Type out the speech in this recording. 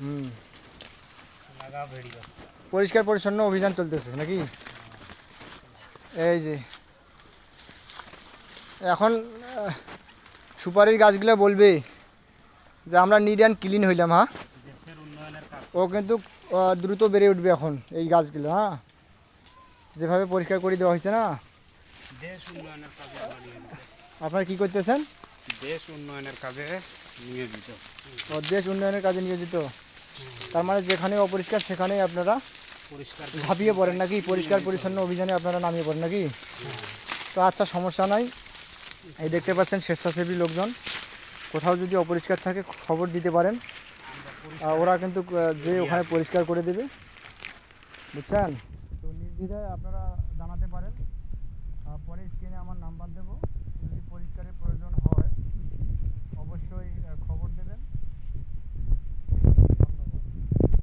হুম, পরিষ্কার পরিচ্ছন্ন অভিযান চলতেছে নাকি? এই যে এখন সুপারির গাছগুলো বলবে যে আমরা নিট অ্যান্ড ক্লিন হইলাম। হ্যাঁ, ও কিন্তু দ্রুত বেড়ে উঠবে এখন এই গাছগুলো। হ্যাঁ, যেভাবে পরিষ্কার করে দেওয়া হয়েছে না। দেশ উন্নয়নের কাজে আপনারা কি করতেছেন? দেশ উন্নয়নের কাজে নিয়োজিত। ও, দেশ উন্নয়নের কাজে নিয়োজিত। তার মানে যেখানে অপরিষ্কার সেখানেই আপনারা পরিষ্কার ঝাঁপিয়ে পড়েন নাকি? পরিষ্কার পরিচ্ছন্ন অভিযানে আপনারা নামিয়ে পড়েন নাকি? তো আচ্ছা, সমস্যা নাই। এই দেখতে পাচ্ছেন স্বেচ্ছাসেবী লোকজন, কোথাও যদি অপরিষ্কার থাকে খবর দিতে পারেন, ওরা কিন্তু যে ওখানে পরিষ্কার করে দেবে, বুঝছেন? তো নির্দ্বিধায় আপনারা জানাতে পারেন। পরে স্ক্রিনে আমার নাম্বার দেবো, যদি পরিষ্কারের প্রয়োজন হয় অবশ্যই